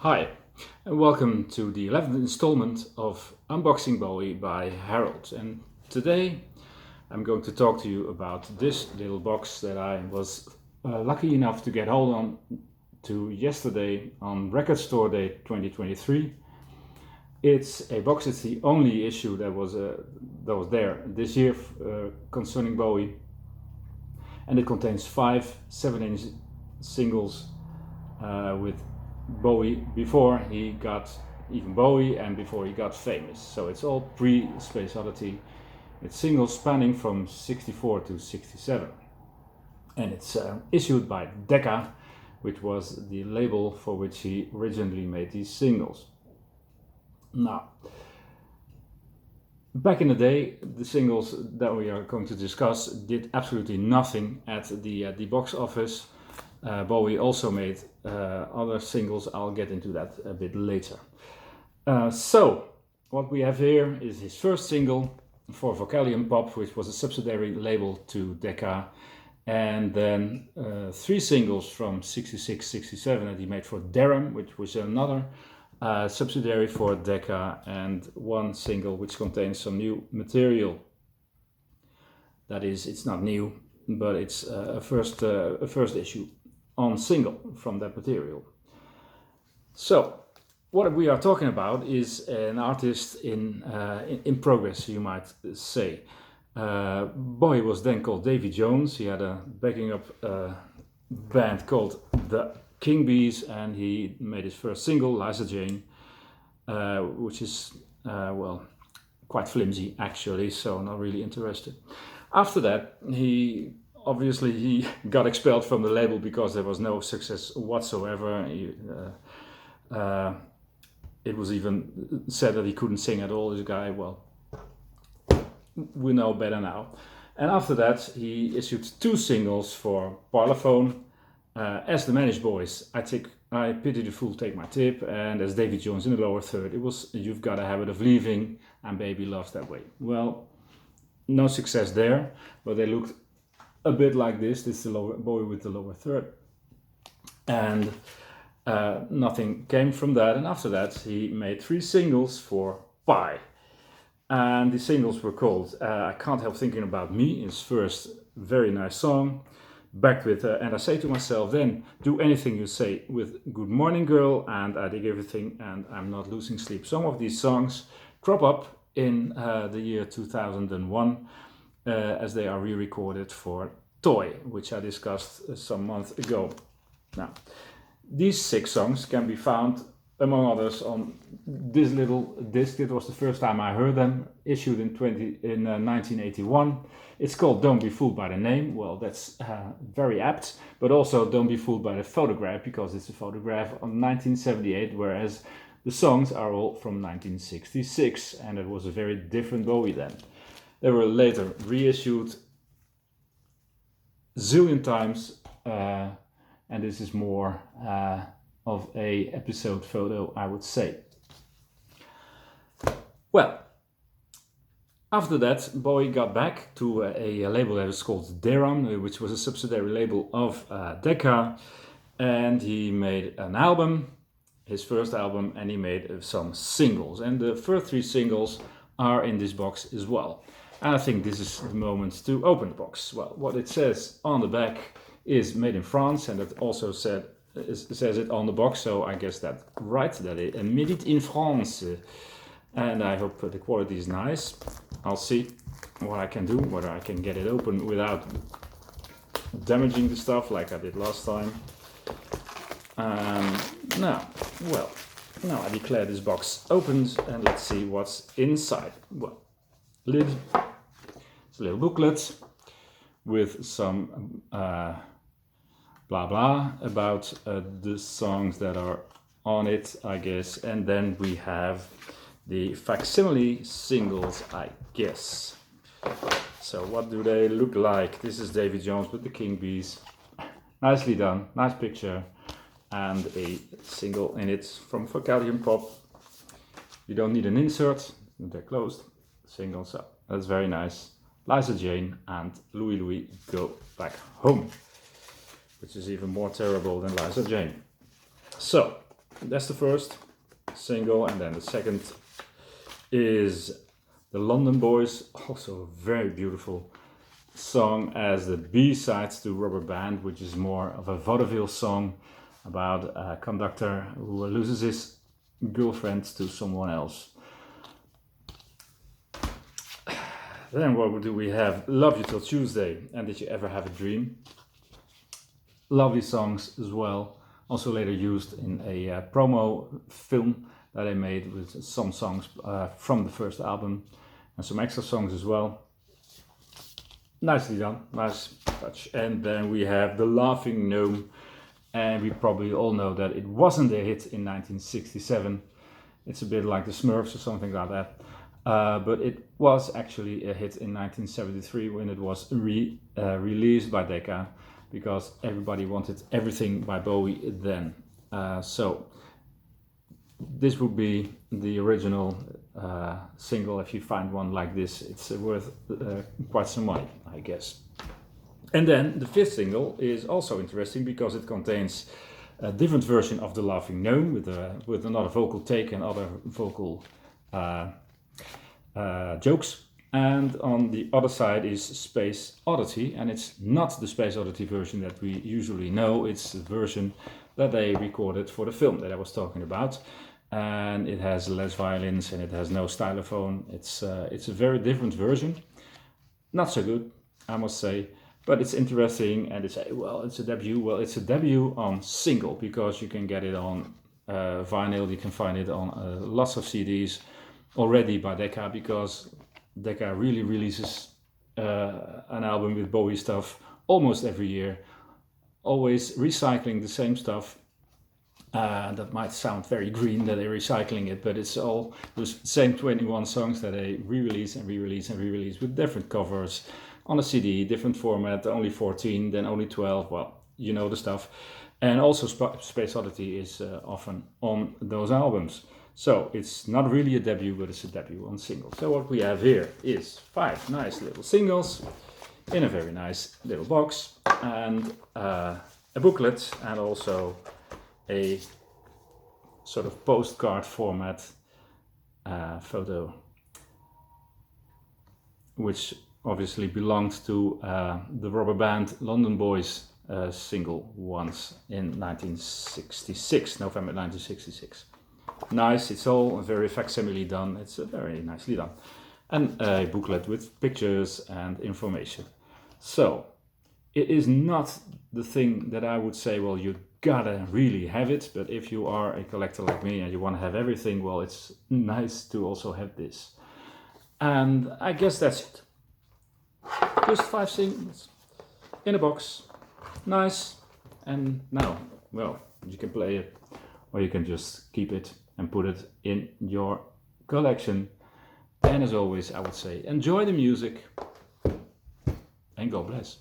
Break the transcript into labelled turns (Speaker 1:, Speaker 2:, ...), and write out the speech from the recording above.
Speaker 1: Hi, and welcome to the 11th installment of Unboxing Bowie by Harold. And today I'm going to talk to you about this little box that I was lucky enough to get hold on to yesterday on Record Store Day 2023. It's a box, it's the only issue that was there this year concerning Bowie. And it contains 5 7-inch singles with Bowie before he got even Bowie and before he got famous. So it's all pre-Space Oddity. It's singles spanning from 64 to 67. And it's issued by Decca, which was the label for which he originally made these singles. Now, back in the day, the singles that we are going to discuss did absolutely nothing at the box office. Bowie also made other singles. I'll get into that a bit later. So, what we have here is his first single for Vocalion Pop, which was a subsidiary label to Decca, and then 3 singles from 66, 67 that he made for Deram, which was another subsidiary for Decca, and 1 single which contains some new material. That is, it's not new, but it's a first issue on single from that material. So, what we are talking about is an artist in progress, you might say. Bowie was then called Davie Jones. He had a backing up band called the King Bees, and he made his first single, Liza Jane, which is, quite flimsy actually, so not really interested. After that, he got expelled from the label because there was no success whatsoever. It was even said that he couldn't sing at all, this guy. Well, we know better now. And after that, he issued 2 singles for Parlophone. As the Managed Boys, I Pity the Fool, Take My Tip, and as Davie Jones in the lower third, it was You've Got a Habit of Leaving and Baby Loves That Way. Well, no success there, but they looked a bit like this. This is the lower Bowie with the lower third, and nothing came from that. And after that, he made 3 singles for Pie, and the singles were called I Can't Help Thinking About Me, his first very nice song, backed with And I Say to Myself, then Do Anything You Say, with Good Morning Girl, and I Dig Everything, and I'm Not Losing Sleep. Some of these songs crop up in the year 2001 as they are re-recorded for Toy, which I discussed some months ago. Now, these 6 songs can be found, among others, on this little disc. It was the first time I heard them, issued in 1981. It's called Don't Be Fooled by the Name. Well, that's very apt, but also Don't Be Fooled by the Photograph, because it's a photograph on 1978, whereas the songs are all from 1966, and it was a very different Bowie then. They were later reissued zillion times, and this is more of a episode photo, I would say. Well, after that, Bowie got back to a label that was called Deram, which was a subsidiary label of Decca, and he made an album, his first album, and he made some singles, and the first 3 singles are in this box as well. And I think this is the moment to open the box. Well, what it says on the back is made in France, and it also says it on the box, so I guess that's right, that it made it in France. And I hope the quality is nice. I'll see what I can do, whether I can get it open without damaging the stuff like I did last time. Now I declare this box opened, and let's see what's inside. Well, lid. It's a little booklet with some blah blah about the songs that are on it, I guess. And then we have the facsimile singles, I guess. So what do they look like? This is Davie Jones with the King Bees. Nicely done, nice picture, and a single in it from Vocalion Pop. You don't need an insert, they're closed. Singles up, that's very nice. Liza Jane and Louie Go Back Home, which is even more terrible than Liza Jane. So, That's the first single, and then the second is the London Boys, also a very beautiful song as the B-sides to Rubber Band, which is more of a vaudeville song about a conductor who loses his girlfriend to someone else. Then what do we have? Love You Till Tuesday and Did You Ever Have a Dream? Lovely songs as well, also later used in a promo film that I made with some songs from the first album and some extra songs as well. Nicely done, nice touch. And then we have the Laughing Gnome, and we probably all know that it wasn't a hit in 1967. It's a bit like the Smurfs or something like that. But it was actually a hit in 1973 when it was released by Decca, because everybody wanted everything by Bowie then. So this would be the original single. If you find one like this, it's worth quite some money, I guess. And then the fifth single is also interesting because it contains a different version of the Laughing Gnome with another vocal take and other vocal jokes. And on the other side is Space Oddity, and it's not the Space Oddity version that we usually know. It's the version that they recorded for the film that I was talking about. And it has less violins and it has no stylophone. It's a very different version. Not so good, I must say, but it's interesting. And they say, well, it's a debut. Well, it's a debut on single because you can get it on vinyl. You can find it on lots of CDs already by Decca, because Decca really releases an album with Bowie stuff almost every year, always recycling the same stuff. That might sound very green that they're recycling it, but it's all the same 21 songs that they re-release and re-release and re-release with different covers on a CD, different format, only 14, then only 12, well, you know the stuff. And also Space Oddity is often on those albums. So it's not really a debut, but it's a debut on single. So what we have here is 5 nice little singles in a very nice little box, and a booklet, and also a sort of postcard format photo, which obviously belonged to the Rubber Band London Boys single once in 1966, November 1966. Nice, it's all very facsimile done, it's very nicely done. And a booklet with pictures and information. So, it is not the thing that I would say, well, you gotta really have it, but if you are a collector like me and you want to have everything, well, it's nice to also have this. And I guess that's it. Just 5 singles in a box, nice, and now, well, you can play it, or you can just keep it and put it in your collection. And as always, I would say, enjoy the music and God bless.